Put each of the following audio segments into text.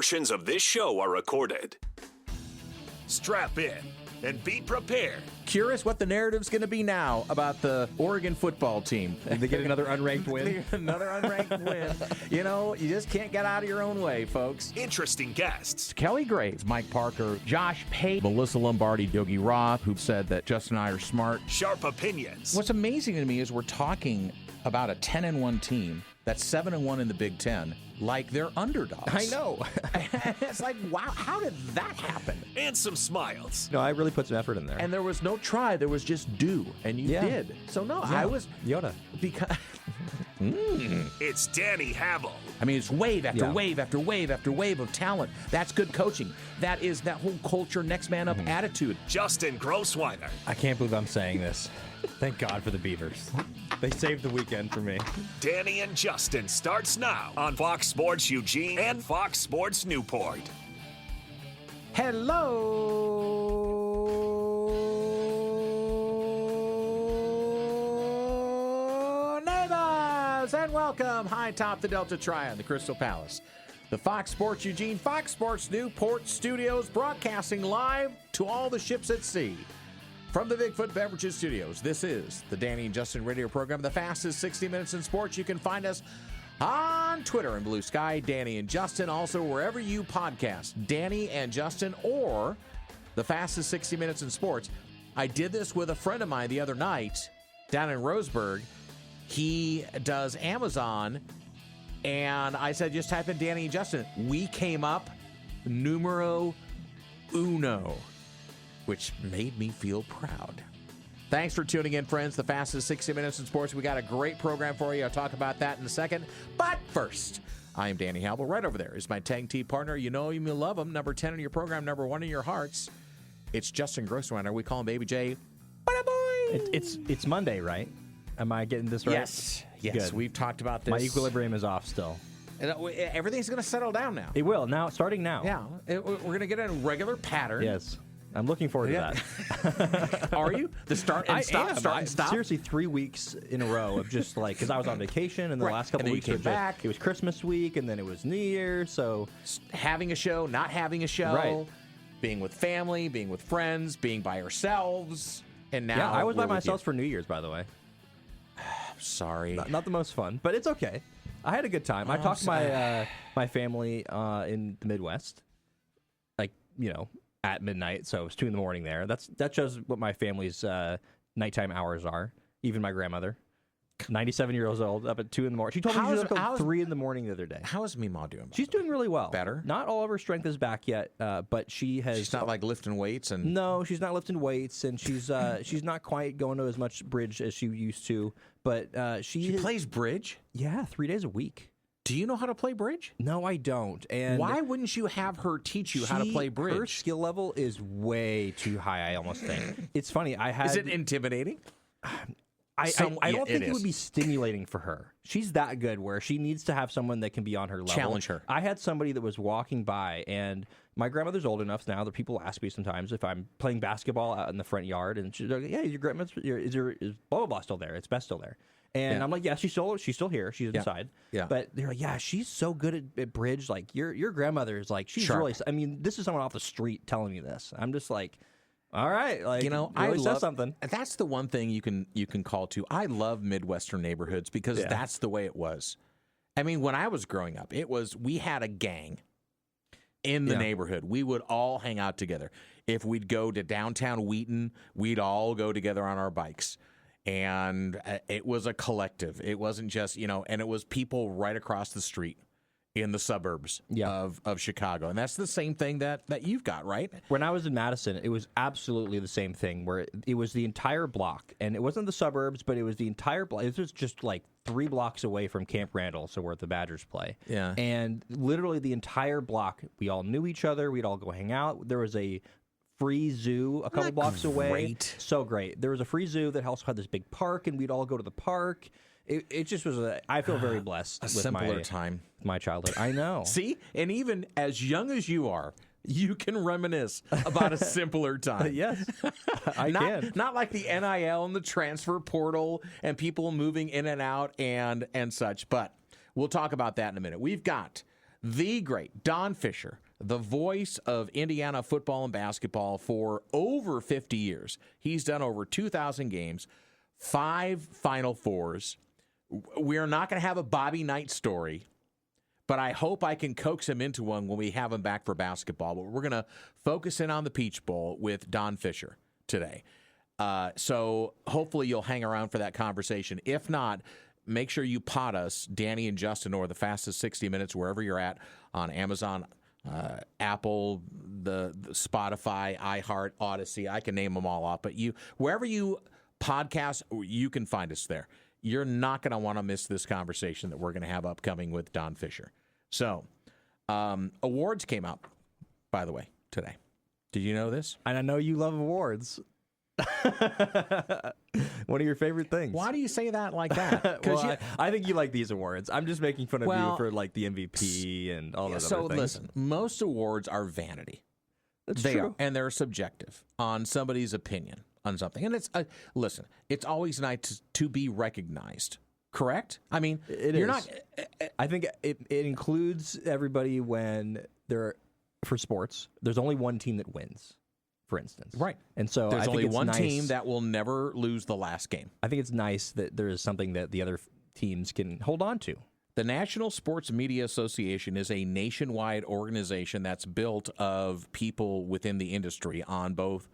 Portions of this show are recorded. Strap in and be prepared. Curious what the narrative's going to be now about the Oregon football team. Did they get another unranked win? Another unranked win. You know, you just can't get out of your own way, folks. Interesting guests. Kelly Graves, Mike Parker, Josh Pate, Melissa Lombardi, Doogie Roth, who've said that Justin and I are smart. Sharp opinions. What's amazing to me is we're talking about a 10-1 team that's 7-1 in the Big Ten, like they're underdogs. I know. It's like, wow, how did that happen? And some smiles. No, I really put some effort in there. And there was no try, there was just do, and you did. So no, I was Yoda. because It's Danny Havel. I mean, it's wave after wave after wave after wave of talent. That's good coaching. That is that whole culture, next man up attitude. Justin Grossweiner. I can't believe I'm saying this. Thank God for the Beavers. They saved the weekend for me. Danny and Justin starts now on Fox Sports Eugene and Fox Sports Newport. Hello, neighbors, and welcome high atop the Delta Triad, the Crystal Palace. The Fox Sports Eugene, Fox Sports Newport studios, broadcasting live to all the ships at sea. From the Bigfoot Beverages Studios, this is the Danny and Justin radio program, the fastest 60 minutes in sports. You can find us on Twitter and Blue Sky, Danny and Justin. Also, wherever you podcast, Danny and Justin, or the fastest 60 minutes in sports. I did this with a friend of mine the other night down in Roseburg. He does Amazon, and I said, just type in Danny and Justin. We came up numero uno, which made me feel proud. Thanks for tuning in, friends. The fastest 60 minutes in sports. We got a great program for you. I'll talk about that in a second. But first, I am Danny Halbel. Right over there is my tag team partner. You know him, you love him. Number 10 in your program, number 1 in your hearts. It's Justin Grossweiner. We call him Baby J. It's Monday, right? Am I getting this right? Yes. Good. We've talked about this. My equilibrium is off still. And everything's going to settle down now. It will. Now, starting now. Yeah. We're going to get in a regular pattern. Yes. I'm looking forward to that. Are you? The start and stop? Am. Start and stop? Seriously, 3 weeks in a row of just like, because I was on vacation, and the last couple of weeks came back. It was Christmas week, and then it was New Year, so. Having a show, not having a show. Right. Being with family, being with friends, being by ourselves. And now I was by we're with myself you. for New Year's, by the way. Sorry. Not the most fun, but it's okay. I had a good time. I talked to my family in the Midwest, like, at midnight, so it was 2 a.m. there. That shows what my family's nighttime hours are. Even my grandmother, 97 years old, up at 2 a.m. She told me she was up at 3 a.m. the other day. How is Meemaw doing? She's doing really well. Better? Not all of her strength is back yet, but she has. She's not like lifting weights and. No, she's not lifting weights, and she's not quite going to as much bridge as she used to. But she plays bridge? Yeah, 3 days a week. Do you know how to play bridge? No, I don't. And why wouldn't you have her teach you how to play bridge? Her skill level is way too high, I almost think. It's funny. Is it intimidating? I don't think it would be stimulating for her. She's that good where she needs to have someone that can be on her level. Challenge her. I had somebody that was walking by, and my grandmother's old enough now that people ask me sometimes if I'm playing basketball out in the front yard, and she's like, "Yeah, your grandmother is blah blah blah still there? It's Beth still there?" And I'm like, "Yeah, she's still here. She's inside." Yeah. But they're like, "Yeah, she's so good at bridge. Like your grandmother is like she's Sharp. really. I mean, this is someone off the street telling me this. I'm just like." All right, like really I love says something. That's the one thing you can call to. I love Midwestern neighborhoods because that's the way it was. I mean, when I was growing up, we had a gang in the neighborhood. We would all hang out together. If we'd go to downtown Wheaton, we'd all go together on our bikes. And it was a collective. It wasn't just, and it was people right across the street in the suburbs of Chicago. And that's the same thing that you've got, right? When I was in Madison, it was absolutely the same thing where it was the entire block. And it wasn't the suburbs, but it was the entire block. It was just like 3 blocks away from Camp Randall, so where the Badgers play. Yeah. And literally the entire block, we all knew each other. We'd all go hang out. There was a free zoo a couple blocks away. So great. There was a free zoo that also had this big park, and we'd all go to the park. It just was I feel very blessed. A with simpler time. My childhood. I know. See? And even as young as you are, you can reminisce about a simpler time. Yes, I can. Not like the NIL and the transfer portal and people moving in and out and such. But we'll talk about that in a minute. We've got the great Don Fischer, the voice of Indiana football and basketball for over 50 years. He's done over 2,000 games, 5 Final Fours. We're not going to have a Bobby Knight story, but I hope I can coax him into one when we have him back for basketball. But we're going to focus in on the Peach Bowl with Don Fischer today. So hopefully you'll hang around for that conversation. If not, make sure you pot us, Danny and Justin, or the fastest 60 minutes, wherever you're at, on Amazon, Apple, the Spotify, iHeart, Odyssey. I can name them all off. But wherever you podcast, you can find us there. You're not going to want to miss this conversation that we're going to have upcoming with Don Fischer. So, awards came out, by the way, today. Did you know this? And I know you love awards. One of your favorite things. Why do you say that like that? Well, I think you like these awards. I'm just making fun of you for like the MVP and all those other things. So listen, most awards are vanity. They are, and they're subjective on somebody's opinion on something. And it's listen, it's always nice to be recognized. Correct? I mean, you're not. I think it includes everybody when for sports. There's only one team that wins, for instance. Right. And so there's only one nice, team that will never lose the last game. I think it's nice that there is something that the other teams can hold on to. The National Sports Media Association is a nationwide organization that's built of people within the industry on both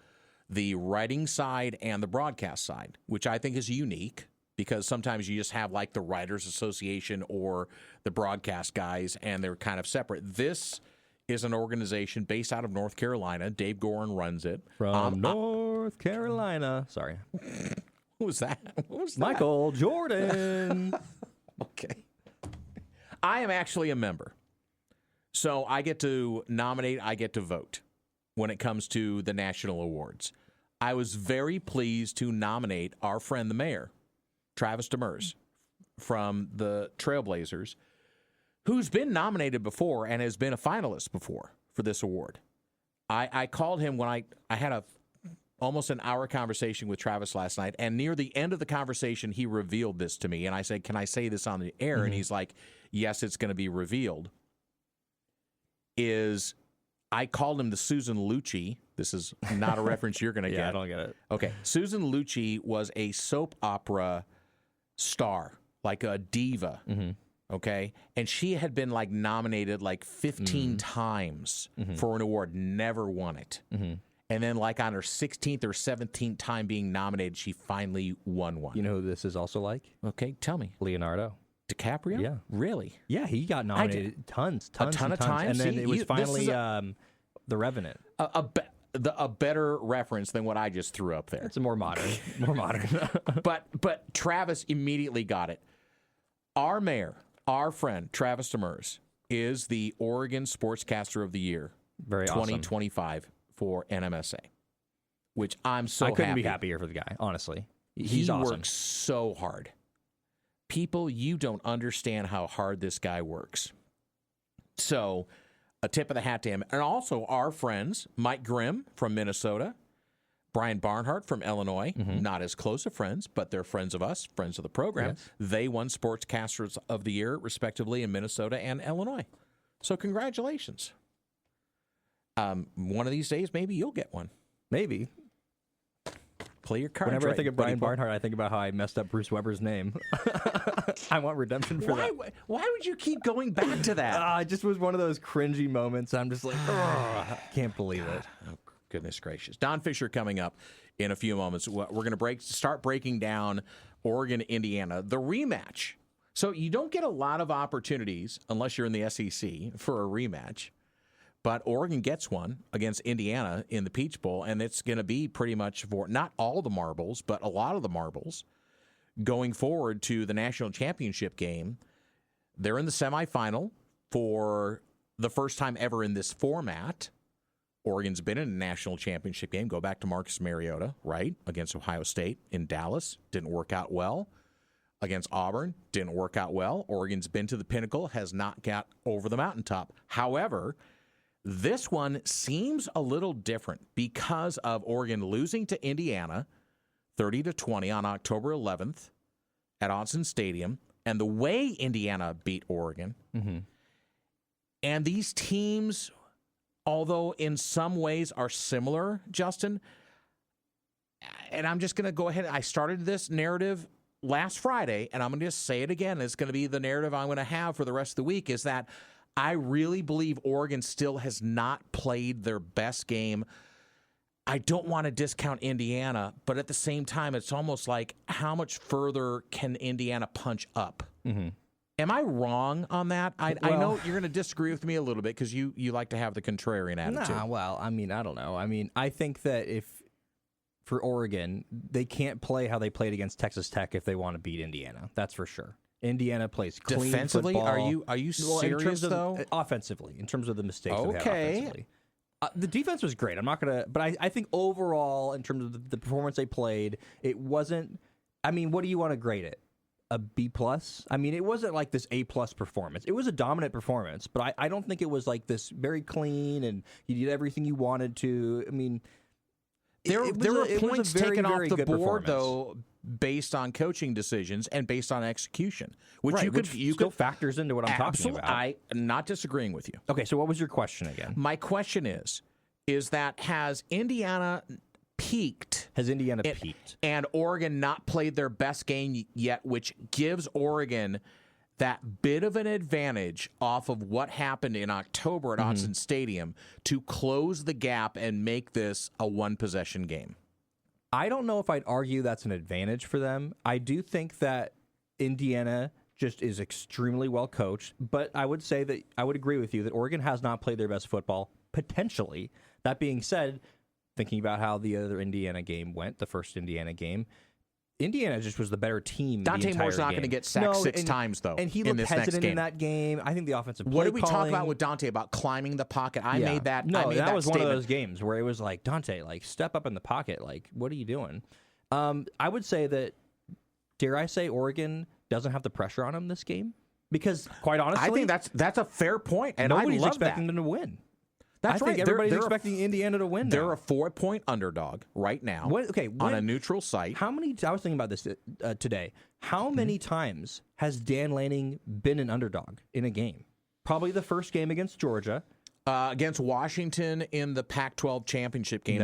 the writing side and the broadcast side, which I think is unique because sometimes you just have like the Writers Association or the broadcast guys, and they're kind of separate. This is an organization based out of North Carolina. Dave Gorin runs it. From North Carolina. Sorry. Who was that? What was that? Michael Jordan. Okay. I am actually a member. So I get to nominate, I get to vote when it comes to the national awards. I was very pleased to nominate our friend the mayor, Travis Demers, from the Trailblazers, who's been nominated before and has been a finalist before for this award. I called him when I had almost an hour conversation with Travis last night, and near the end of the conversation, he revealed this to me, and I said, can I say this on the air? Mm-hmm. And he's like, yes, it's going to be revealed. I called him the Susan Lucci. This is not a reference you're going to get. Yeah, I don't get it. Okay. Susan Lucci was a soap opera star, like a diva. Mm-hmm. Okay. And she had been like nominated like 15 times for an award, never won it. Mm-hmm. And then like on her 16th or 17th time being nominated, she finally won one. You know who this is also like? Okay. Tell me. Leonardo DiCaprio? Yeah. Really? Yeah, he got nominated tons a ton of times. And then it was finally The Revenant. A better reference than what I just threw up there. It's a more modern. But Travis immediately got it. Our mayor, our friend, Travis Demers, is the Oregon Sportscaster of the Year. Very 2025 awesome. For NMSA, which I'm so happy. I couldn't be happier for the guy, honestly. He's awesome. He works so hard. People, you don't understand how hard this guy works. So, a tip of the hat to him. And also our friends, Mike Grimm from Minnesota, Brian Barnhart from Illinois, not as close of friends, but they're friends of us, friends of the program. Yes. They won Sportscasters of the Year, respectively, in Minnesota and Illinois. So, congratulations. One of these days, maybe you'll get one. Maybe. Play your cards. Whenever I think of Brian Barnhart, I think about how I messed up Bruce Weber's name. I want redemption for that. Why would you keep going back to that? It just was one of those cringy moments. I'm just like, I can't believe it. Oh, goodness gracious. Don Fischer coming up in a few moments. We're going to start breaking down Oregon, Indiana, the rematch. So you don't get a lot of opportunities, unless you're in the SEC, for a rematch. But Oregon gets one against Indiana in the Peach Bowl, and it's going to be pretty much for not all the marbles, but a lot of the marbles going forward to the national championship game. They're in the semifinal for the first time ever in this format. Oregon's been in a national championship game. Go back to Marcus Mariota, right, against Ohio State in Dallas. Didn't work out well. Against Auburn, didn't work out well. Oregon's been to the pinnacle, has not got over the mountaintop. However, this one seems a little different because of Oregon losing to Indiana 30-20 on October 11th at Autzen Stadium, and the way Indiana beat Oregon. And these teams, although in some ways are similar, Justin, and I'm just going to go ahead. I started this narrative last Friday, and I'm going to just say it again. It's going to be the narrative I'm going to have for the rest of the week, is that I really believe Oregon still has not played their best game. I don't want to discount Indiana, but at the same time, it's almost like, how much further can Indiana punch up? Mm-hmm. Am I wrong on that? I know you're going to disagree with me a little bit because you like to have the contrarian attitude. I don't know. I think that for Oregon, they can't play how they played against Texas Tech if they want to beat Indiana. That's for sure. Indiana plays clean defensively. Football. Are you serious though? Offensively, in terms of the mistakes. Okay. They had offensively. The defense was great. I'm not gonna, but I think overall, in terms of the performance they played, it wasn't. I mean, what do you want to grade it? A B plus? I mean, it wasn't like this A plus performance. It was a dominant performance, but I don't think it was like this very clean and you did everything you wanted to. I mean, there were points taken off the board though, based on coaching decisions and based on execution, which you could factors into what I'm talking about. I'm not disagreeing with you. Okay, so what was your question again? My question is that has Indiana peaked? Has Indiana peaked? And Oregon not played their best game yet, which gives Oregon that bit of an advantage off of what happened in October at Autzen Stadium to close the gap and make this a one-possession game? I don't know if I'd argue that's an advantage for them. I do think that Indiana just is extremely well coached, but I would say that I would agree with you that Oregon has not played their best football, potentially. That being said, thinking about how the other Indiana game went, the first Indiana game, Indiana just was the better team. Dante Moore's not going to get sacked six times, though. And he looked hesitant in that game. I think the offensive play What did we calling, talk about with Dante about climbing the pocket? I made that. No, that was statement. one of those games where it was like, Dante, like, step up in the pocket. Like, what are you doing? I would say that, dare I say, Oregon doesn't have the pressure on them this game? Because, quite honestly, I think that's a fair point, and nobody's I love expecting that. them to win. That's I think right. everybody's expecting Indiana to win. They're a 4-point underdog right now. On a neutral site. How many? I was thinking about this today. How many times has Dan Lanning been an underdog in a game? Probably the first game against Georgia, against Washington in the Pac-12 championship game.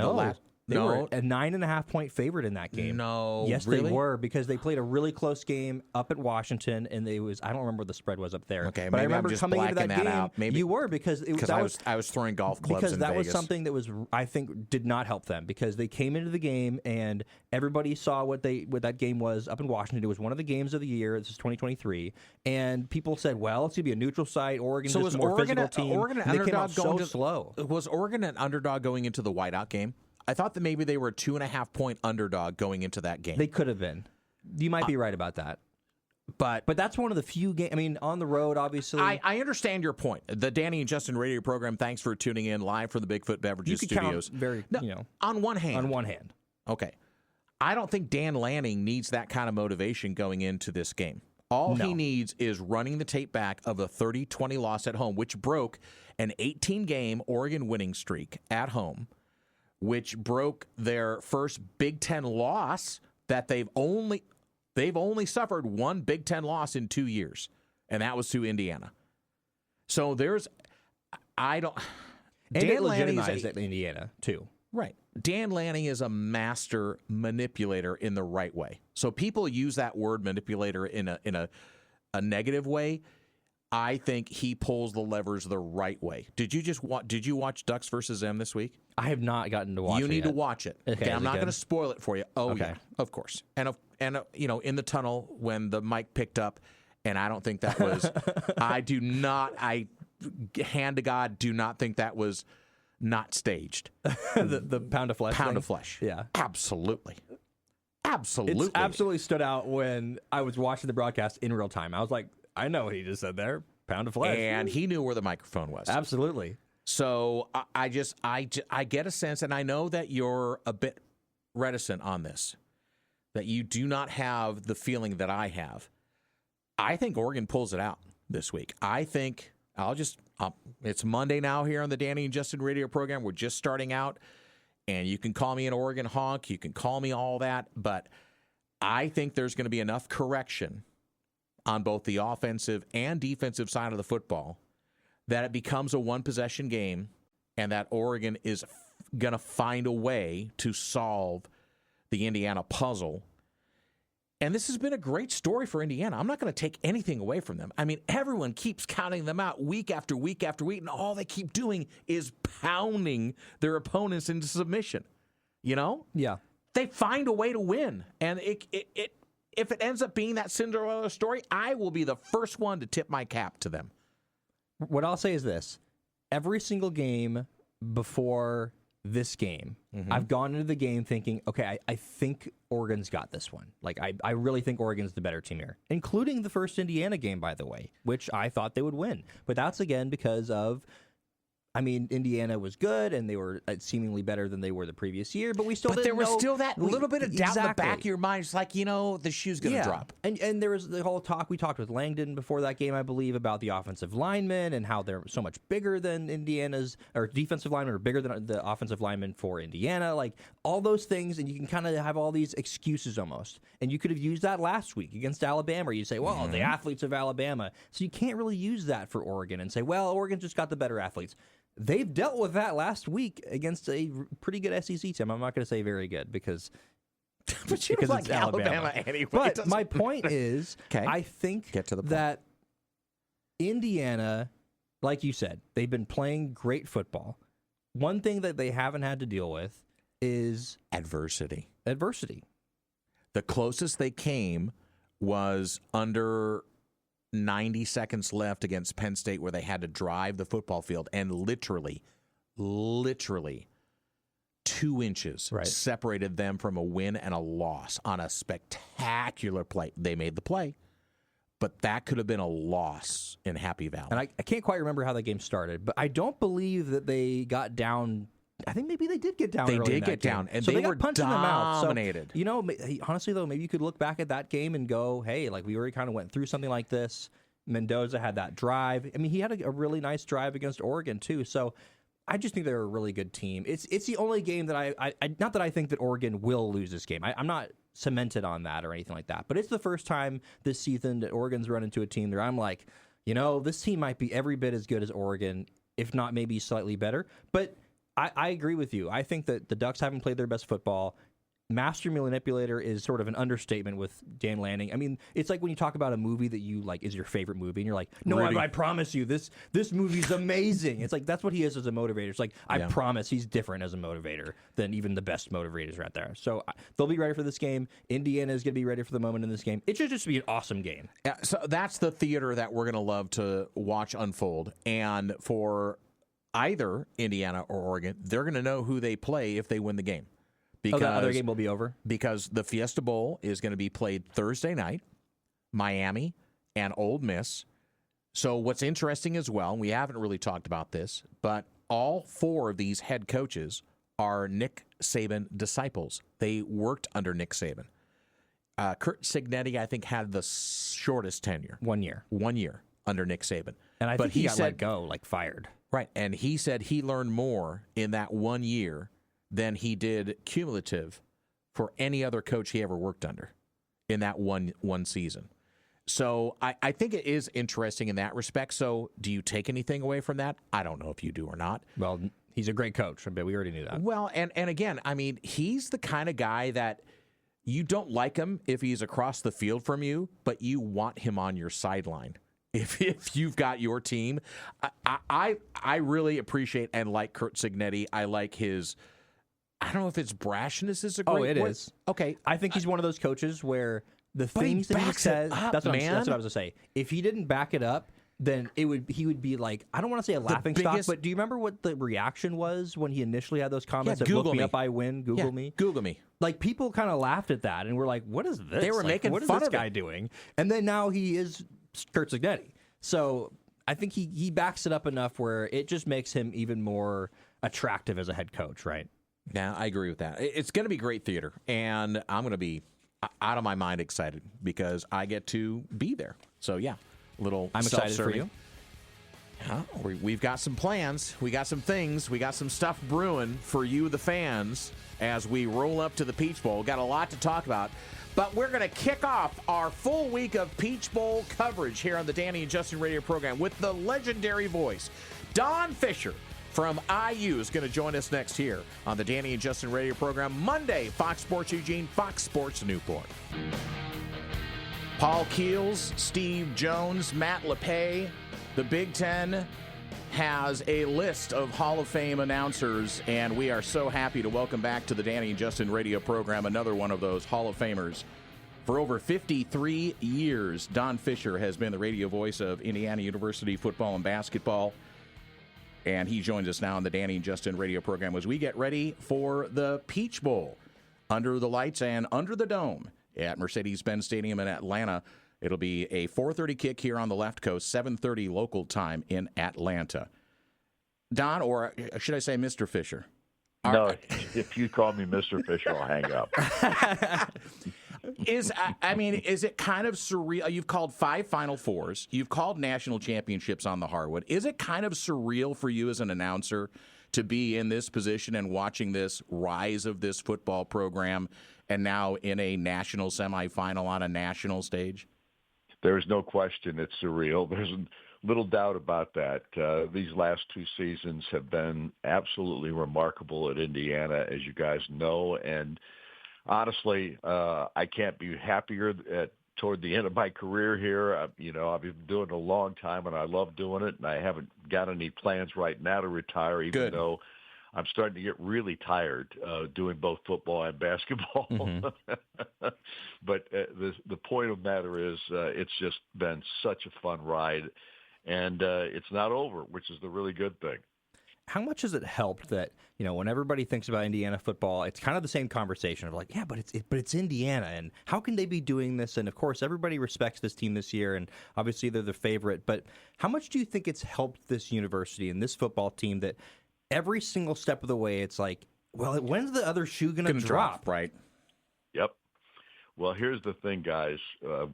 They were a 9.5-point favorite in that game. No, yes, really? They were, because they played a really close game up at Washington, and I don't remember what the spread was up there. Okay, but I maybe remember I'm just coming into that game. out. Maybe you were, because I was throwing golf clubs because in that Vegas. was something that was, I think, did not help them, because they came into the game and everybody saw what that game was up in Washington. It was one of the games of the year. This is 2023, and people said, "Well, it's gonna be a neutral site. Oregon's just a more physical team." Oregon an and they came out underdog so slow. Was Oregon an underdog going into the whiteout game? I thought that maybe they were a 2.5-point underdog going into that game. They could have been. You might be right about that. But that's one of the few games. I mean, on the road, obviously. I understand your point. The Danny and Justin radio program, thanks for tuning in live from the Bigfoot Beverages Studios. On one hand. Okay. I don't think Dan Lanning needs that kind of motivation going into this game. All he needs is running the tape back of a 30-20 loss at home, which broke an 18-game Oregon winning streak at home, which broke their first Big Ten loss that they've only suffered one Big Ten loss in 2 years, and that was to Indiana. So Dan it Lanning legitimized at Indiana too. Right. Dan Lanning is a master manipulator in the right way. So people use that word manipulator in a negative way. I think he pulls the levers the right way. Did you watch Ducks versus them this week? I have not gotten to watch it. You need to watch it. Okay, I'm not going to spoil it for you. Oh, okay. Yeah, of course. And in the tunnel when the mic picked up, and I don't think that was, I hand to God, do not think that was not staged. the pound of flesh. Pound of flesh. Yeah. Absolutely. It absolutely stood out when I was watching the broadcast in real time. I was like, I know what he just said there. Pound of flesh. And he knew where the microphone was. Absolutely. So I get a sense, and I know that you're a bit reticent on this, that you do not have the feeling that I have. I think Oregon pulls it out this week. I think it's Monday now here on the Danny and Justin radio program. We're just starting out, and you can call me an Oregon honk. You can call me all that, but I think there's going to be enough correction on both the offensive and defensive side of the football that it becomes a one-possession game and that Oregon is going to find a way to solve the Indiana puzzle. And this has been a great story for Indiana. I'm not going to take anything away from them. I mean, everyone keeps counting them out week after week after week, and all they keep doing is pounding their opponents into submission. You know? Yeah. They find a way to win. And if it ends up being that Cinderella story, I will be the first one to tip my cap to them. What I'll say is this. Every single game before this game, I've gone into the game thinking, okay, I think Oregon's got this one. Like, I really think Oregon's the better team here, including the first Indiana game, by the way, which I thought they would win. But that's, again, because of, I mean, Indiana was good, and they were seemingly better than they were the previous year, but we still didn't know. But there was still that little bit of doubt in the back of your mind. It's like, the shoe's going to drop. And there was the whole talk. We talked with Langdon before that game, I believe, about the offensive linemen and how they're so much bigger than Indiana's, or defensive linemen are bigger than the offensive linemen for Indiana. Like, all those things, and you can kind of have all these excuses almost. And you could have used that last week against Alabama, where you say, well, the athletes of Alabama. So you can't really use that for Oregon and say, well, Oregon's just got the better athletes. They've dealt with that last week against a pretty good SEC team. I'm not going to say very good because it's like Alabama anyway. But my point is, I think that Indiana, like you said, they've been playing great football. One thing that they haven't had to deal with is adversity. The closest they came was under 90 seconds left against Penn State, where they had to drive the football field, and literally 2 inches separated them from a win and a loss on a spectacular play. They made the play, but that could have been a loss in Happy Valley. And I can't quite remember how that game started, but I don't believe that they got down. I think maybe they did get down. They did get down, and so they were dominated. So, honestly, though, maybe you could look back at that game and go, hey, like, we already kind of went through something like this. Mendoza had that drive. I mean, he had a really nice drive against Oregon, too. So I just think they're a really good team. It's the only game that I not that I think that Oregon will lose this game. I'm not cemented on that or anything like that. But it's the first time this season that Oregon's run into a team where I'm like, this team might be every bit as good as Oregon, if not maybe slightly better. But I agree with you. I think that the Ducks haven't played their best football. Master manipulator is sort of an understatement with Dan Lanning. I mean, it's like when you talk about a movie that you like is your favorite movie, and you're like, no, I promise you, this movie's amazing. It's like, that's what he is as a motivator. It's like, I promise he's different as a motivator than even the best motivators right there. So they'll be ready for this game. Indiana is going to be ready for the moment in this game. It should just be an awesome game. Yeah, so that's the theater that we're going to love to watch unfold. And for either Indiana or Oregon, they're going to know who they play if they win the game. Because that other game will be over? Because the Fiesta Bowl is going to be played Thursday night, Miami and Ole Miss. So what's interesting as well, and we haven't really talked about this, but all 4 of these head coaches are Nick Saban disciples. They worked under Nick Saban. Curt Cignetti, I think, had the shortest tenure. 1 year. 1 year under Nick Saban. And I think he got let go, like fired. Right, and he said he learned more in that 1 year than he did cumulative for any other coach he ever worked under in that one season. So I think it is interesting in that respect. So do you take anything away from that? I don't know if you do or not. Well, he's a great coach, but we already knew that. Well, and again, I mean, he's the kind of guy that you don't like him if he's across the field from you, but you want him on your sideline. If you've got your team, I really appreciate and like Curt Cignetti. I like his, I don't know if it's brashness is a great word. Oh, it is. Okay. I think he's one of those coaches where the things that he says, that's what I was going to say. If he didn't back it up, then he would be like, I don't want to say a laughing stock, but do you remember what the reaction was when he initially had those comments that look me up, I win, Google me? Google me. Like, people kind of laughed at that and were like, what is this? They were making fun of what is this guy doing? And then now he is Curt Cignetti. So I think he backs it up enough where it just makes him even more attractive as a head coach, right? Yeah, I agree with that. It's going to be great theater, and I'm going to be out of my mind excited because I get to be there. So, yeah, I'm excited for you. We've got some plans. We got some things. We got some stuff brewing for you, the fans, as we roll up to the Peach Bowl. Got a lot to talk about. But we're going to kick off our full week of Peach Bowl coverage here on the Danny and Justin radio program with the legendary voice, Don Fischer from IU is going to join us next here on the Danny and Justin radio program, Monday, Fox Sports Eugene, Fox Sports Newport. Paul Keels, Steve Jones, Matt LePay. The Big Ten has a list of Hall of Fame announcers, and we are so happy to welcome back to the Danny and Justin radio program another one of those Hall of Famers. For over 53 years, Don Fischer has been the radio voice of Indiana University football and basketball. And he joins us now on the Danny and Justin radio program as we get ready for the Peach Bowl under the lights and under the dome at Mercedes-Benz Stadium in Atlanta. It'll be a 4:30 kick here on the left coast, 7:30 local time in Atlanta. Don, or should I say Mr. Fischer? No, if you call me Mr. Fischer, I'll hang up. Is it kind of surreal? You've called 5 Final Fours. You've called national championships on the hardwood. Is it kind of surreal for you as an announcer to be in this position and watching this rise of this football program and now in a national semifinal on a national stage? There's no question it's surreal. There's little doubt about that. These last 2 seasons have been absolutely remarkable at Indiana, as you guys know, and honestly, I can't be happier toward the end of my career here. I've been doing it a long time, and I love doing it, and I haven't got any plans right now to retire, even though I'm starting to get really tired doing both football and basketball. Mm-hmm. But the point of the matter is it's just been such a fun ride, and it's not over, which is the really good thing. How much has it helped that, when everybody thinks about Indiana football, it's kind of the same conversation of like, yeah, but it's Indiana, and how can they be doing this? And of course, everybody respects this team this year, and obviously they're the favorite. But how much do you think it's helped this university and this football team that every single step of the way, it's like, well, when's the other shoe going to drop? Right. Yep. Well, here's the thing, guys.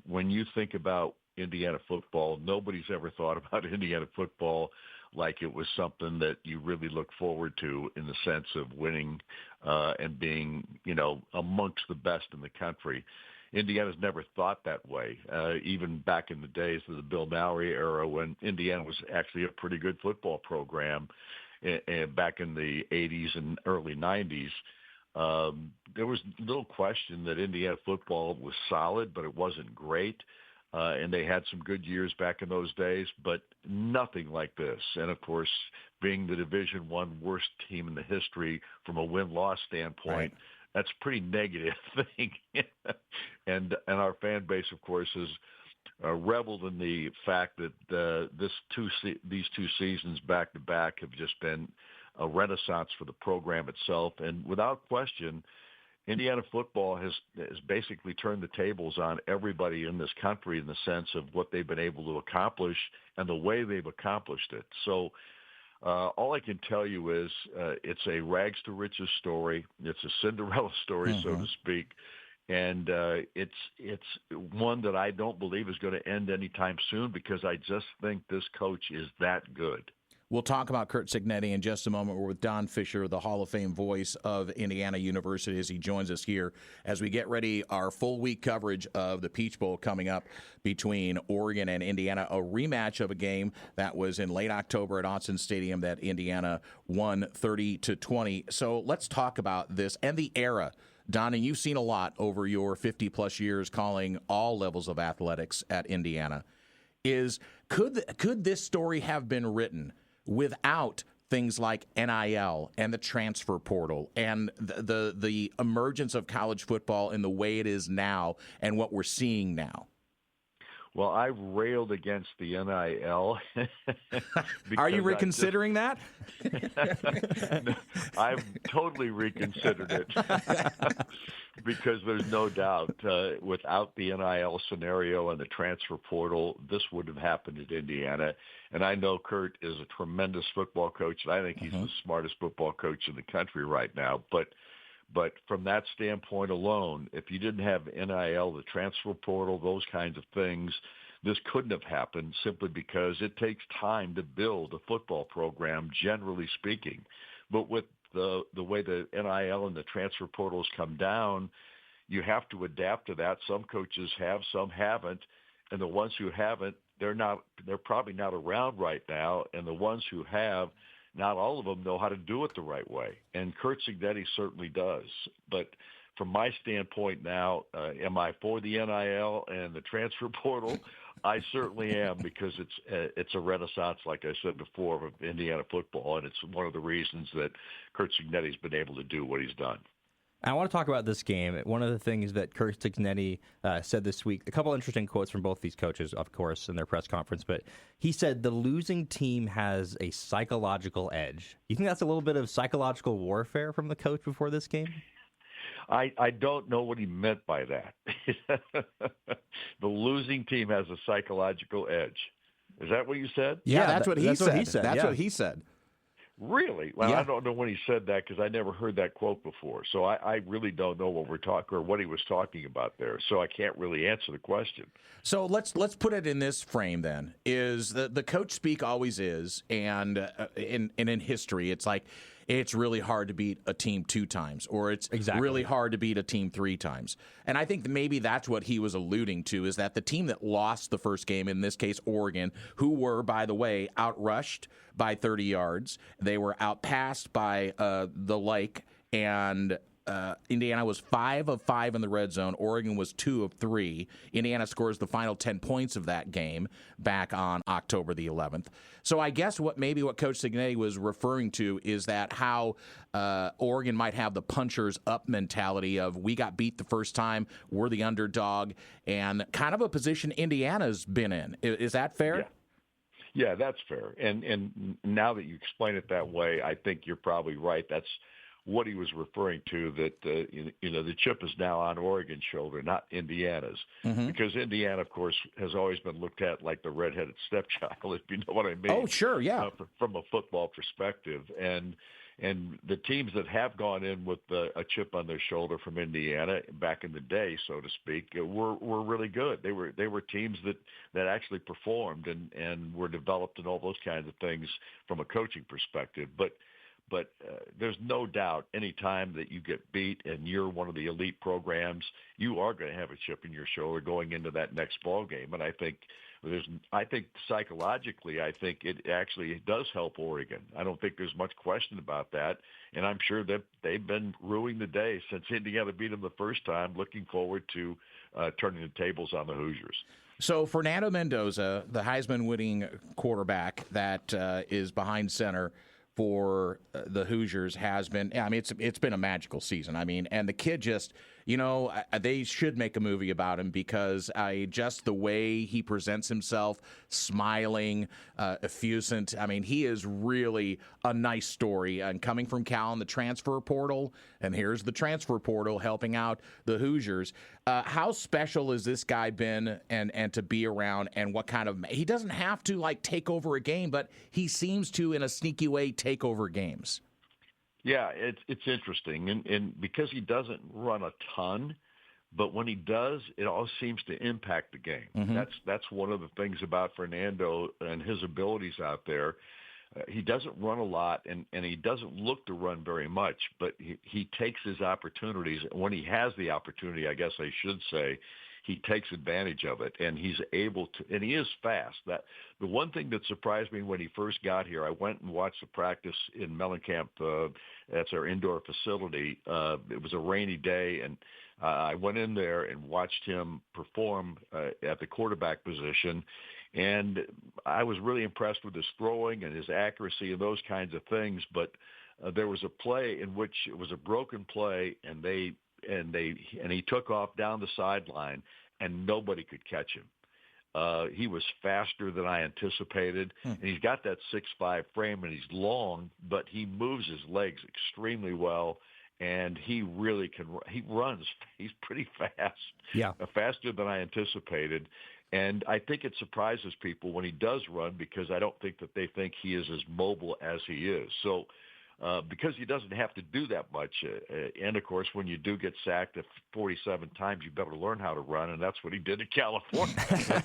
When you think about Indiana football, nobody's ever thought about Indiana football like it was something that you really look forward to in the sense of winning and being, amongst the best in the country. Indiana's never thought that way, even back in the days of the Bill Mallory era when Indiana was actually a pretty good football program back in the 80s and early 90s. There was little question that Indiana football was solid, but it wasn't great. And they had some good years back in those days, but nothing like this. And, of course, being the Division I worst team in the history from a win-loss standpoint, that's a pretty negative thing. and our fan base, of course, has reveled in the fact that these 2 seasons back-to-back have just been a renaissance for the program itself. And without question, Indiana football has basically turned the tables on everybody in this country in the sense of what they've been able to accomplish and the way they've accomplished it. So all I can tell you is it's a rags to riches story. It's a Cinderella story, so to speak. And it's one that I don't believe is going to end anytime soon because I just think this coach is that good. We'll talk about Curt Cignetti in just a moment. We're with Don Fischer, the Hall of Fame voice of Indiana University, as he joins us here as we get ready our full week coverage of the Peach Bowl coming up between Oregon and Indiana, a rematch of a game that was in late October at Autzen Stadium that Indiana won 30-20. So let's talk about this and the era. Don, and you've seen a lot over your 50-plus years calling all levels of athletics at Indiana. Could this story have been written without things like NIL and the transfer portal and the emergence of college football in the way it is now and what we're seeing now? Well, I've railed against the NIL. Are you reconsidering that? I've totally reconsidered it because there's no doubt without the NIL scenario and the transfer portal, this wouldn't have happened at Indiana. And I know Curt is a tremendous football coach, and I think he's the smartest football coach in the country right now. But from that standpoint alone, if you didn't have NIL, the transfer portal, those kinds of things, this couldn't have happened simply because it takes time to build a football program, generally speaking. But with the way the NIL and the transfer portals come down, you have to adapt to that. Some coaches have, some haven't, and the ones who haven't, they're probably not around right now, and the ones who have, not all of them know how to do it the right way, and Curt Cignetti certainly does. But from my standpoint now, am I for the NIL and the transfer portal? I certainly am, because it's a renaissance, like I said before, of Indiana football, and it's one of the reasons that Curt Cignetti's been able to do what he's done. I want to talk about this game. One of the things that Curt Cignetti said this week, a couple interesting quotes from both these coaches, of course, in their press conference, but he said the losing team has a psychological edge. You think that's a little bit of psychological warfare from the coach before this game? I don't know what he meant by that. The losing team has a psychological edge. Is that what you said? Yeah, that's what he said. That's yeah. what he said. Really? Well, Yeah. I don't know when he said that, because I never heard that quote before. So I really don't know what we're talking, or what he was talking about there. So I can't really answer the question. So let's put it in this frame then. Is the coach speak always is, and in history, it's like it's really hard to beat a team 2 times, or it's really hard to beat a team 3 times. And I think that maybe that's what he was alluding to, is that the team that lost the first game, in this case Oregon, who were, by the way, outrushed by 30 yards. They were outpassed by the like, and Indiana was 5 of 5 in the red zone. Oregon was 2 of 3. Indiana scores the final 10 points of that game back on October the 11th. So I guess what Coach Cignetti was referring to is that how Oregon might have the punchers up mentality of, we got beat the first time, we're the underdog, and kind of a position Indiana's been in. Is that fair? Yeah, that's fair. And now that you explain it that way, I think you're probably right. That's what he was referring to, that the chip is now on Oregon's shoulder, not Indiana's, because Indiana, of course, has always been looked at like the redheaded stepchild, if you know what I mean. Oh, sure, yeah. From a football perspective, and the teams that have gone in with a chip on their shoulder from Indiana back in the day, so to speak, were really good. They were teams that actually performed and were developed and all those kinds of things from a coaching perspective, but there's no doubt any time that you get beat and you're one of the elite programs, you are going to have a chip in your shoulder going into that next ball game. And I think psychologically, I think it actually does help Oregon. I don't think there's much question about that. And I'm sure that they've been ruining the day since Indiana beat them the first time, looking forward to turning the tables on the Hoosiers. So Fernando Mendoza, the Heisman-winning quarterback that is behind center for the Hoosiers, has been, I mean, it's been a magical season. I mean, and the kid just, they should make a movie about him, because just the way he presents himself, smiling, effusive. I mean, he is really a nice story. And coming from Cal in the transfer portal, and here's the transfer portal helping out the Hoosiers. How special has this guy been, and to be around, and what kind of, he doesn't have to like take over a game, but he seems to, in a sneaky way, take over games. Yeah, it's interesting, and because he doesn't run a ton, but when he does, it all seems to impact the game. Mm-hmm. That's one of the things about Fernando and his abilities out there. He doesn't run a lot, and he doesn't look to run very much, but he takes his opportunities. When he has the opportunity, I guess I should say, he takes advantage of it, and he's able to, and he is fast. That the one thing that surprised me when he first got here, I went and watched the practice in Mellencamp. That's our indoor facility. It was a rainy day, and I went in there and watched him perform at the quarterback position, and I was really impressed with his throwing and his accuracy and those kinds of things. But there was a play in which it was a broken play, and he took off down the sideline, and nobody could catch him. He was faster than I anticipated, and he's got that 6'5" frame, and he's long, but he moves his legs extremely well, and he really can. He runs. He's pretty fast. Yeah, faster than I anticipated. And I think it surprises people when he does run, because I don't think that they think he is as mobile as he is. So because he doesn't have to do that much. And, of course, when you do get sacked 47 times, you better learn how to run, and that's what he did in California.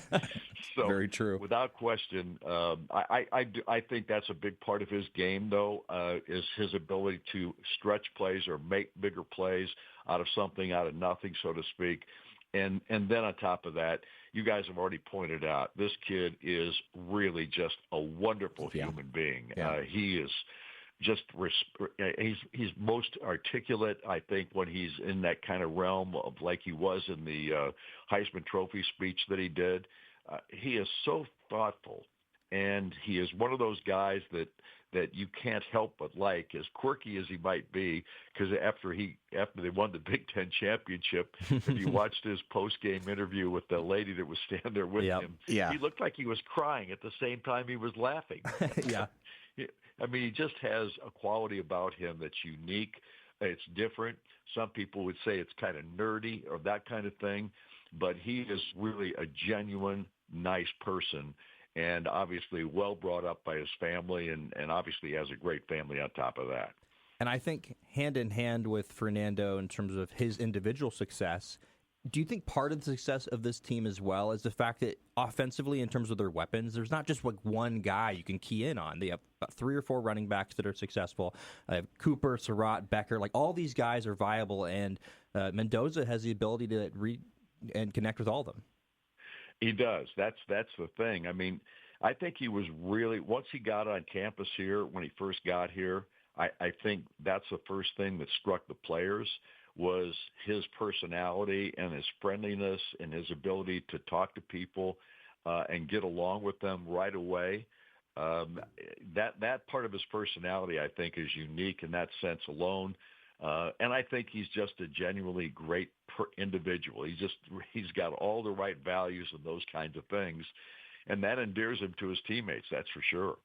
So, very true. Without question, I think that's a big part of his game, though, is his ability to stretch plays or make bigger plays out of nothing, so to speak. And then on top of that, you guys have already pointed out, this kid is really just a wonderful human being. Yeah. He is just he's most articulate, I think, when he's in that kind of realm of like he was in the Heisman Trophy speech that he did. He is so thoughtful, and he is one of those guys that you can't help but like, as quirky as he might be, because after they won the Big Ten championship, if you watched his post-game interview with the lady that was standing there with him, he looked like he was crying at the same time he was laughing. Yeah. I mean, he just has a quality about him that's unique. It's different. Some people would say it's kind of nerdy or that kind of thing, but he is really a genuine, nice person, and obviously well brought up by his family, and obviously has a great family on top of that. And I think hand in hand with Fernando in terms of his individual success, do you think part of the success of this team as well is the fact that offensively, in terms of their weapons, there's not just like one guy you can key in on? They have about 3 or 4 running backs that are successful. Cooper, Surratt, Becker, like all these guys are viable, and Mendoza has the ability to read and connect with all of them. He does. That's the thing. I mean, I think he was really, once he got on campus here, when he first got here, I think that's the first thing that struck the players was his personality and his friendliness and his ability to talk to people and get along with them right away. That part of his personality, I think, is unique in that sense alone. And I think he's just a genuinely great individual. He's got all the right values and those kinds of things, and that endears him to his teammates, that's for sure.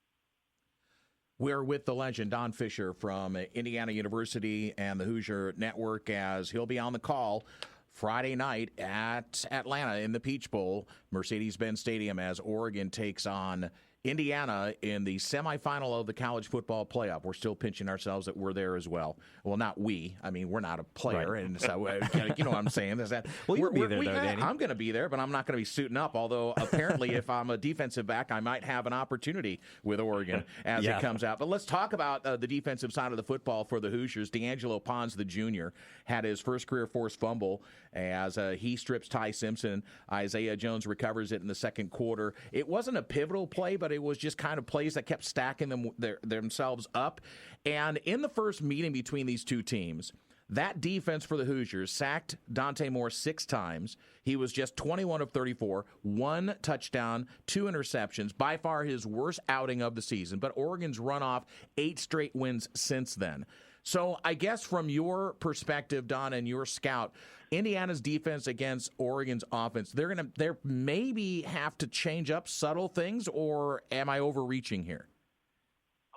We're with the legend, Don Fischer from Indiana University and the Hoosier Network, as he'll be on the call Friday night at Atlanta in the Peach Bowl, Mercedes-Benz Stadium, as Oregon takes on Indiana in the semifinal of the college football playoff. We're still pinching ourselves that we're there as well. Well, not we. I mean, we're not a player, right. And so you know what I'm saying. Is that well, you'll be there, though, Danny. I'm going to be there, but I'm not going to be suiting up. Although apparently, if I'm a defensive back, I might have an opportunity with Oregon as it comes out. But let's talk about the defensive side of the football for the Hoosiers. D'Angelo Pons, the junior, had his first career forced fumble as he strips Ty Simpson. Isaiah Jones recovers it in the second quarter. It wasn't a pivotal play, but it was just kind of plays that kept stacking themselves up. And in the first meeting between these two teams, that defense for the Hoosiers sacked Dante Moore 6 times. He was just 21 of 34, 1 touchdown, 2 interceptions, by far his worst outing of the season. But Oregon's run off 8 straight wins since then. So I guess from your perspective, Don, and your scout, Indiana's defense against Oregon's offense, they're maybe have to change up subtle things, or am I overreaching here?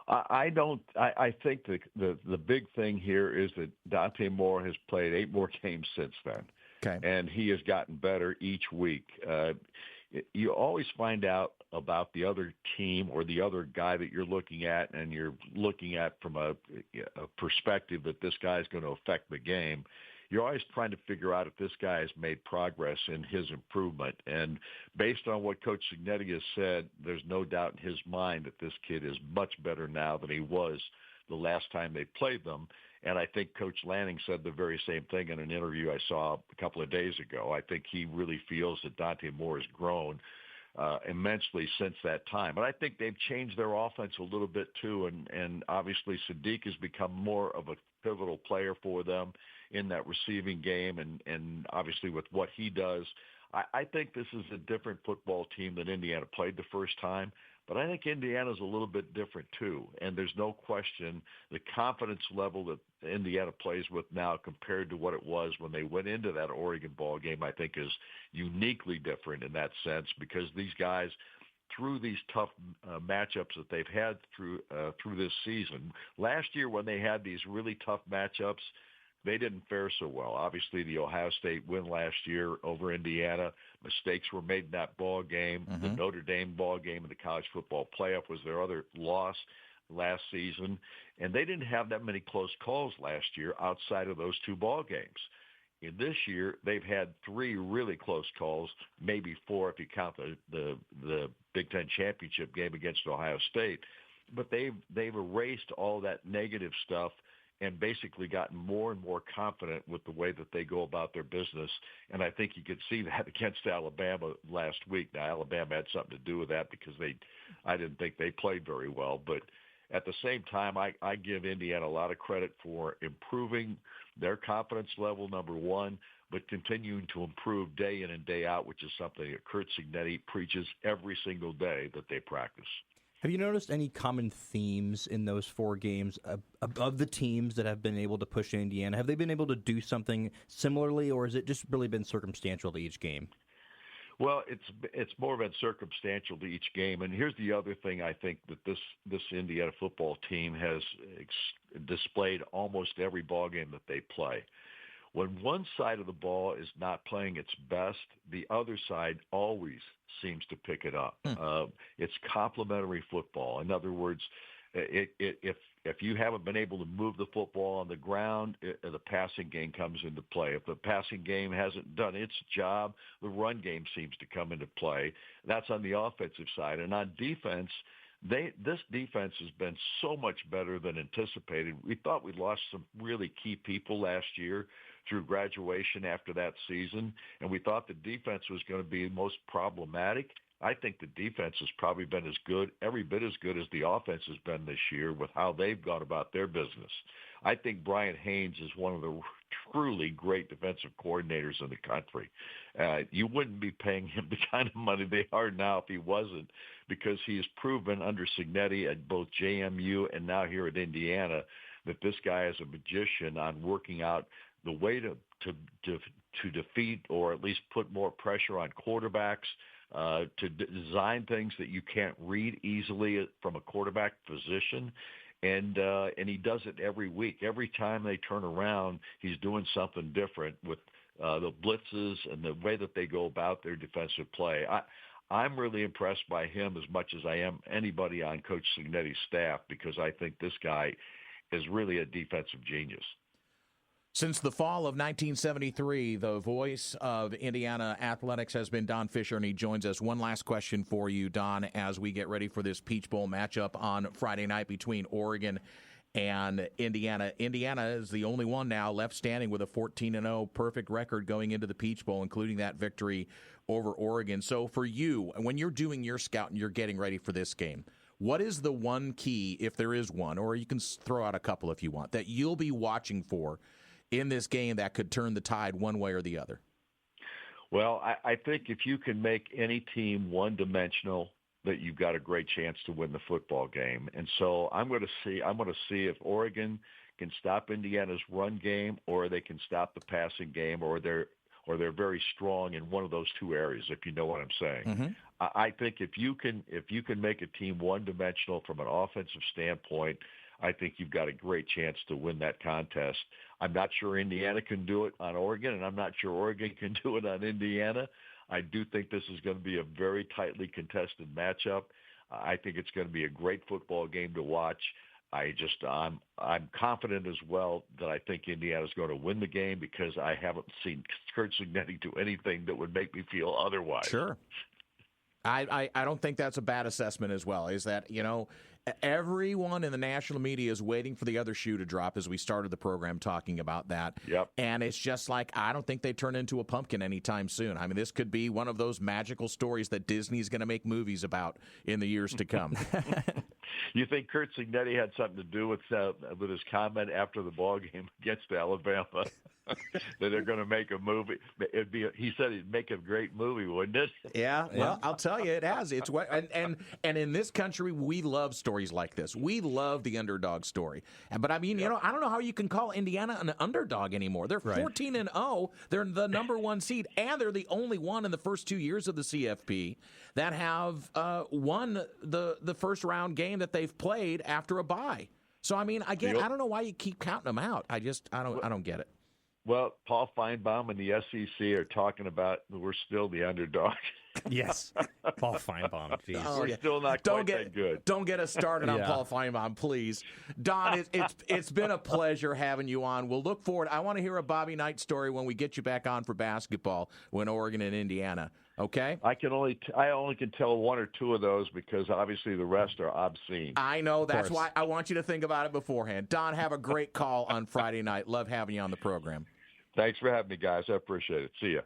I don't. I think the big thing here is that Dante Moore has played 8 more games since then, and he has gotten better each week. You always find out about the other team or the other guy that you're looking at, and you're looking at from a perspective that this guy is going to affect the game. You're always trying to figure out if this guy has made progress in his improvement. And based on what Coach Cignetti has said, there's no doubt in his mind that this kid is much better now than he was the last time they played them. And I think Coach Lanning said the very same thing in an interview I saw a couple of days ago. I think he really feels that Dante Moore has grown immensely since that time. And I think they've changed their offense a little bit too. And obviously Sadiq has become more of a pivotal player for them in that receiving game. And obviously with what he does, I think this is a different football team than Indiana played the first time. But I think Indiana's a little bit different too. And there's no question the confidence level that Indiana plays with now compared to what it was when they went into that Oregon ball game, I think is uniquely different in that sense, because these guys, through these tough matchups that they've had through this season, last year when they had these really tough matchups, they didn't fare so well. Obviously, the Ohio State win last year over Indiana, mistakes were made in that ball game. Mm-hmm. The Notre Dame ball game in the college football playoff was their other loss last season. And they didn't have that many close calls last year outside of those two ball games. In this year, they've had 3 really close calls, maybe 4 if you count the Big Ten championship game against Ohio State. But they've erased all that negative stuff and basically gotten more and more confident with the way that they go about their business. And I think you could see that against Alabama last week. Now, Alabama had something to do with that because I didn't think they played very well. But at the same time, I give Indiana a lot of credit for improving their confidence level, number one, but continuing to improve day in and day out, which is something that Curt Cignetti preaches every single day that they practice. Have you noticed any common themes in those 4 games of the teams that have been able to push Indiana? Have they been able to do something similarly, or has it just really been circumstantial to each game? Well, it's more been circumstantial to each game. And here's the other thing I think that this Indiana football team has displayed almost every ball game that they play. When one side of the ball is not playing its best, the other side always seems to pick it up. It's complementary football. In other words, if you haven't been able to move the football on the ground, the passing game comes into play. If the passing game hasn't done its job, the run game seems to come into play. That's on the offensive side. And on defense, this defense has been so much better than anticipated. We thought we lost some really key people last year through graduation after that season, and we thought the defense was going to be most problematic. I think the defense has probably been every bit as good as the offense has been this year with how they've gone about their business. I think Brian Haynes is one of the truly great defensive coordinators in the country. You wouldn't be paying him the kind of money they are now if he wasn't, because he has proven under Cignetti at both JMU and now here at Indiana that this guy is a magician on working out the way to defeat or at least put more pressure on quarterbacks, to design things that you can't read easily from a quarterback position. And he does it every week. Every time they turn around, he's doing something different with the blitzes and the way that they go about their defensive play. I'm really impressed by him as much as I am anybody on Coach Cignetti's staff, because I think this guy is really a defensive genius. Since the fall of 1973, the voice of Indiana athletics has been Don Fischer, and he joins us. One last question for you, Don, as we get ready for this Peach Bowl matchup on Friday night between Oregon and Indiana. Indiana is the only one now left standing with a 14-0 perfect record going into the Peach Bowl, including that victory over Oregon. So for you, when you're doing your scout and you're getting ready for this game, what is the one key, if there is one, or you can throw out a couple if you want, that you'll be watching for in this game that could turn the tide one way or the other? Well, I think if you can make any team one-dimensional, that you've got a great chance to win the football game. And so I'm going to see if Oregon can stop Indiana's run game, or they can stop the passing game, or they're very strong in one of those two areas, if you know what I'm saying. Mm-hmm. I think if you can make a team one-dimensional from an offensive standpoint, I think you've got a great chance to win that contest. I'm not sure Indiana can do it on Oregon, and I'm not sure Oregon can do it on Indiana. I do think this is going to be a very tightly contested matchup. I think it's going to be a great football game to watch. I'm confident as well that I think Indiana's going to win the game, because I haven't seen Curt Cignetti do anything that would make me feel otherwise. Sure. I don't think that's a bad assessment as well, is that, everyone in the national media is waiting for the other shoe to drop, as we started the program talking about that. Yep. And it's just like, I don't think they turn into a pumpkin anytime soon. I mean, this could be one of those magical stories that Disney's going to make movies about in the years to come. You think Curt Cignetti had something to do with his comment after the ball game against Alabama that they're going to make a movie? He said he'd make a great movie, wouldn't it? Yeah, well, I'll tell you, it has. It's what, and in this country, we love stories like this. We love the underdog story. But I mean, I don't know how you can call Indiana an underdog anymore. They're 14-0. They're the number one seed, and they're the only one in the first 2 years of the CFP that have won the first round game that they've played after a bye. So I mean, again, I don't know why you keep counting them out. I don't get it. Well, Paul Feinbaum and the SEC are talking about we're still the underdog. Yes. Paul Feinbaum. Jeez. We're still not quite that good. Don't get us started on Paul Feinbaum, please. Don, it's been a pleasure having you on. We'll look forward. I want to hear a Bobby Knight story when we get you back on for basketball when Oregon and Indiana. Okay? I only can tell one or two of those because obviously the rest are obscene. I know. That's why I want you to think about it beforehand. Don, have a great call on Friday night. Love having you on the program. Thanks for having me, guys. I appreciate it. See ya.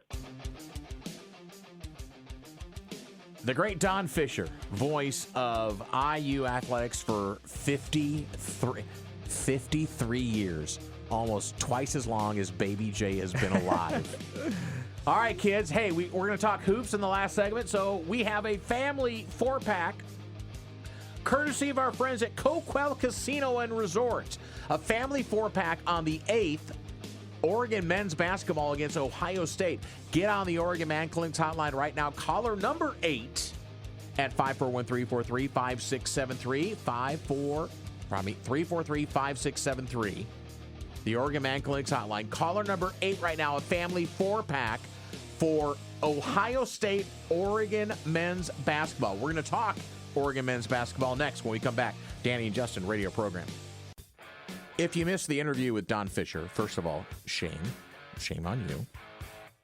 The great Don Fischer, voice of IU athletics for 53 years, almost twice as long as Baby J has been alive. All right, kids. Hey, we're going to talk hoops in the last segment, so we have a family 4-pack courtesy of our friends at Coquel Casino and Resort. A family 4-pack on the 8th. Oregon men's basketball against Ohio State. Get on the Oregon Man Clinics hotline right now. Caller number 8 at 541-343-5673. 343-5673. The Oregon Man Clinics hotline. Caller number 8 right now. A family 4-pack for Ohio State Oregon men's basketball. We're going to talk Oregon men's basketball next when we come back. Danny and Justin radio program. If you missed the interview with Don Fischer, first of all, shame on you.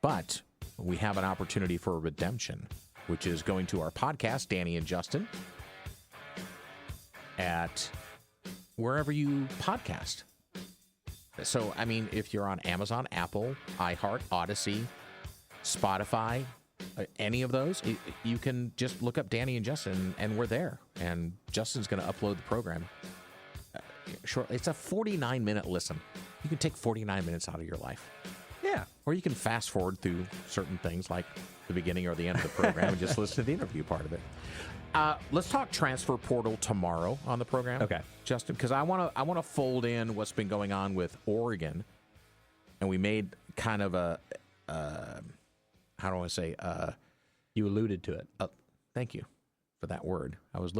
But we have an opportunity for redemption, which is going to our podcast, Danny and Justin, at wherever you podcast. So, I mean, if you're on Amazon, Apple, iHeart, Odyssey, Spotify, any of those, you can just look up Danny and Justin, and we're there. And Justin's going to upload the program. Shortly. It's a 49-minute listen. You can take 49 minutes out of your life. Yeah. Or you can fast forward through certain things like the beginning or the end of the program and just listen to the interview part of it. Let's talk transfer portal tomorrow on the program. Okay. Justin, because I want to fold in what's been going on with Oregon. And we made kind of a, how do I say? You alluded to it. Thank you for that word. I was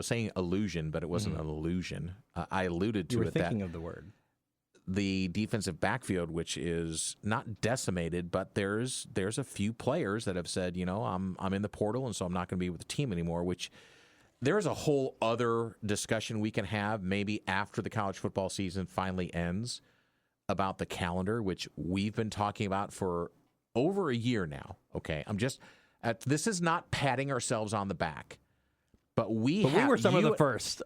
saying illusion, but it wasn't an illusion. I alluded to you were it thinking of the word. The defensive backfield, which is not decimated, but there's a few players that have said, I'm in the portal, and so I'm not going to be with the team anymore, which there's a whole other discussion we can have maybe after the college football season finally ends about the calendar, which we've been talking about for over a year now. Okay. This is not patting ourselves on the back, but we were some of the first.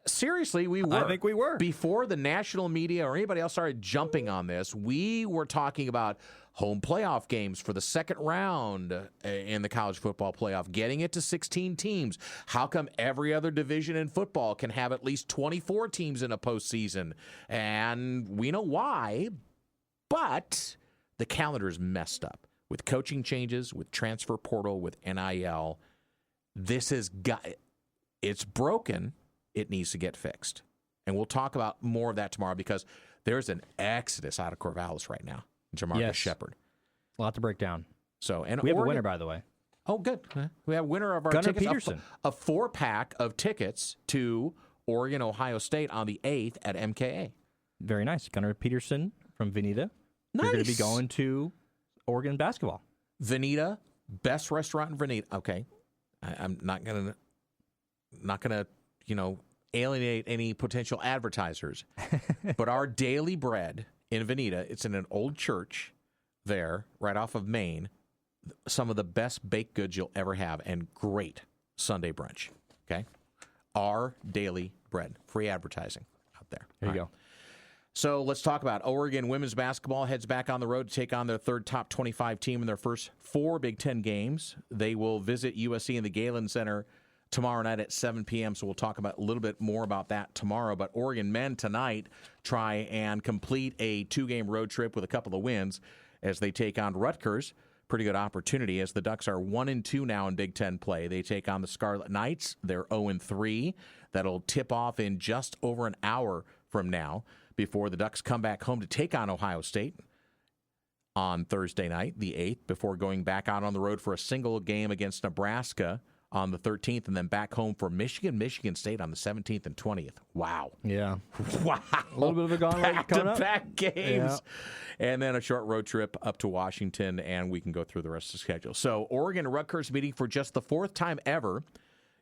Seriously, we were. I think we were. Before the national media or anybody else started jumping on this, we were talking about home playoff games for the second round in the college football playoff, getting it to 16 teams. How come every other division in football can have at least 24 teams in a postseason? And we know why, but the calendar is messed up with coaching changes, with transfer portal, with NIL. It's broken. It needs to get fixed. And we'll talk about more of that tomorrow because there's an exodus out of Corvallis right now. Jamarcus Shepard. A lot to break down. So, and we have a winner, by the way. Oh, good. We have a winner of our Gunnar tickets. Peterson. A 4-pack of tickets to Oregon, Ohio State on the 8th at MKA. Very nice. Gunnar Peterson from Veneta. Nice. You're going to be going to Oregon basketball. Veneta, best restaurant in Veneta. Okay. I'm not gonna alienate any potential advertisers. But our daily bread in Veneta, it's in an old church there, right off of Main. Some of the best baked goods you'll ever have, and great Sunday brunch. Okay? Our daily bread. Free advertising out there. There you go. So let's talk about Oregon women's basketball heads back on the road to take on their third top 25 team in their first 4 Big Ten games. They will visit USC in the Galen Center tomorrow night at 7 p.m., so we'll talk about a little bit more about that tomorrow. But Oregon men tonight try and complete a 2-game road trip with a couple of wins as they take on Rutgers. Pretty good opportunity as the Ducks are 1-2 now in Big Ten play. They take on the Scarlet Knights. They're 0-3. That'll tip off in just over an hour from now before the Ducks come back home to take on Ohio State on Thursday night, the 8th, before going back out on the road for a single game against Nebraska on the 13th, and then back home for Michigan State on the 17th and 20th. Wow. Yeah. Wow. A little bit of a gauntlet coming up. Back-to-back games. Yeah. And then a short road trip up to Washington, and we can go through the rest of the schedule. So Oregon and Rutgers meeting for just the fourth time ever.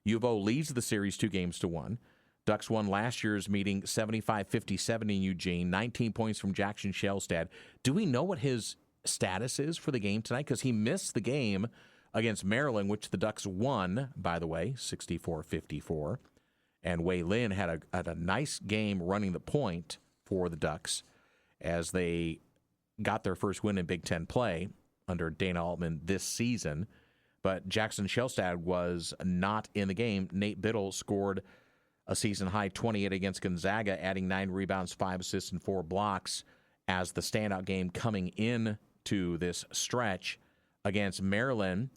U of O leads the series 2-1. Ducks won last year's meeting 75-57 in Eugene, 19 points from Jackson Shellstad. Do we know what his status is for the game tonight? Because he missed the game against Maryland, which the Ducks won, by the way, 64-54. And Wei Lin had a nice game running the point for the Ducks as they got their first win in Big Ten play under Dana Altman this season. But Jackson Shellstad was not in the game. Nate Biddle scored a season-high 28 against Gonzaga, adding 9 rebounds, 5 assists, and 4 blocks as the standout game coming in to this stretch. Against Maryland,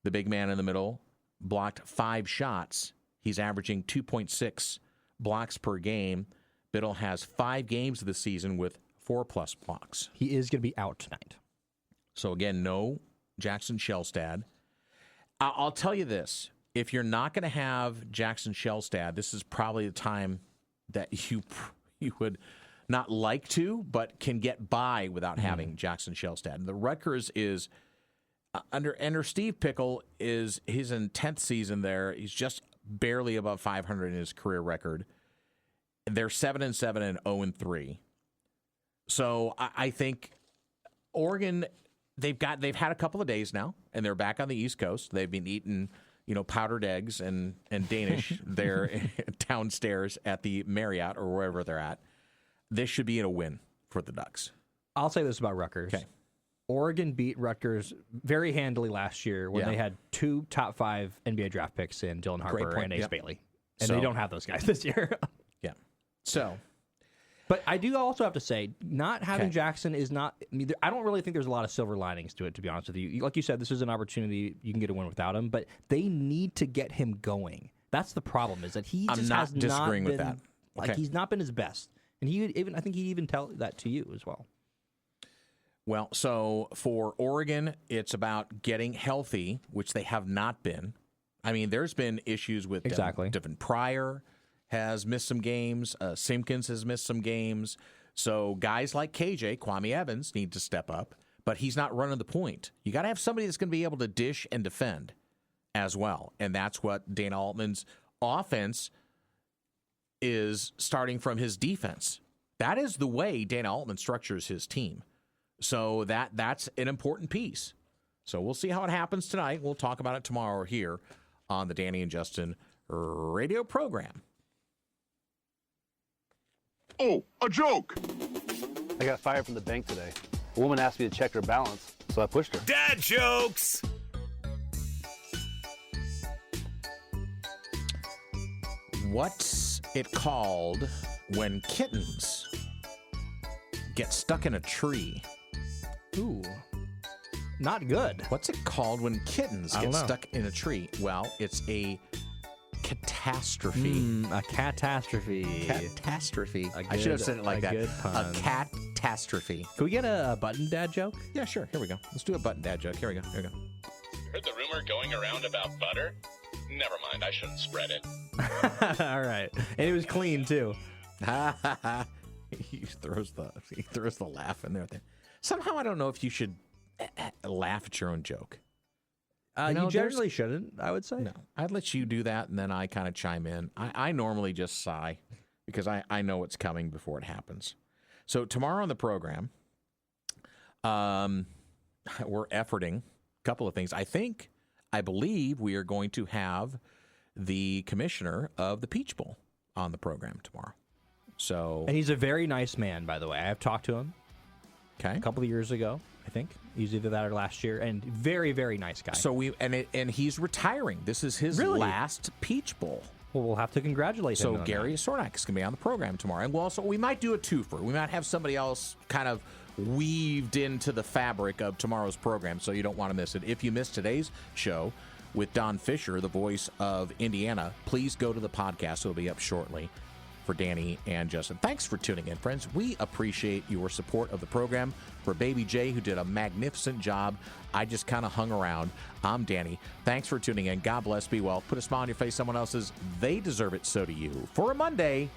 the big man in the middle blocked 5 shots. He's averaging 2.6 blocks per game. Biddle has 5 games of the season with 4+ blocks. He is going to be out tonight. So, again, no Jackson Shellstad. I'll tell you this. If you're not going to have Jackson Shellstad, this is probably the time that you would not like to, but can get by without having Jackson Shellstad. And the Rutgers is under Steve Pickle he's in 10th season there. He's just barely above 500 in his career record. They're 7-7 and 0-3. So I think Oregon, they've had a couple of days now, and they're back on the East Coast. They've been eating, powdered eggs and Danish there downstairs at the Marriott or wherever they're at. This should be a win for the Ducks. I'll say this about Rutgers. Okay. Oregon beat Rutgers very handily last year when they had 2 top 5 NBA draft picks in Dylan Harper and Ace Bailey. And they don't have those guys this year. Yeah. So. But I do also have to say, not having Jackson is not. I don't really think there's a lot of silver linings to it, to be honest with you. Like you said, this is an opportunity you can get a win without him, but they need to get him going. That's the problem, is that he just has disagreeing not with been, that. Like, he's not been his best. And I think he'd even tell that to you as well. Well, so for Oregon, it's about getting healthy, which they have not been. I mean, there's been issues with Devin Pryor has missed some games. Simpkins has missed some games. So guys like KJ, Kwame Evans, need to step up, but he's not running the point. You got to have somebody that's going to be able to dish and defend as well. And that's what Dana Altman's offense is starting from his defense. That is the way Dana Altman structures his team. So that's an important piece. So we'll see how it happens tonight. We'll talk about it tomorrow here on the Danny and Justin radio program. Oh, a joke! I got fired from the bank today. A woman asked me to check her balance, so I pushed her. Dad jokes! What's it called when kittens get stuck in a tree? Ooh. Not good. What's it called when kittens get stuck in a tree? Well, it's a catastrophe. A catastrophe. Catastrophe. I should have said it like that. Good pun. A catastrophe. Can we get a button dad joke? Yeah, sure. Here we go. Let's do a button dad joke. Here we go. Heard the rumor going around about butter? Never mind, I shouldn't spread it. All right. And it was clean, too. He throws the laugh in there. Somehow I don't know if you should laugh at your own joke. You generally shouldn't, I would say. No, I'd let you do that, and then I kind of chime in. I normally just sigh because I know what's coming before it happens. So tomorrow on the program, we're efforting a couple of things. I believe we are going to have the commissioner of the Peach Bowl on the program tomorrow. So, and he's a very nice man, by the way. I've talked to him a couple of years ago, I think. He was either that or last year, and very, very nice guy. So and he's retiring. This is his last Peach Bowl. Well, we'll have to congratulate him. So Gary Sornak is going to be on the program tomorrow, and we might do a twofer. We might have somebody else kind of weaved into the fabric of tomorrow's program, so you don't want to miss it. If you missed today's show with Don Fischer, the voice of Indiana, please go to the podcast. It'll be up shortly. for Danny and Justin. Thanks for tuning in, friends. We appreciate your support of the program. For Baby J, who did a magnificent job, I just kind of hung around. I'm Danny. Thanks for tuning in. God bless. Be well. Put a smile on your face. Someone else's. They deserve it. So do you. For a Monday,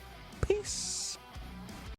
peace.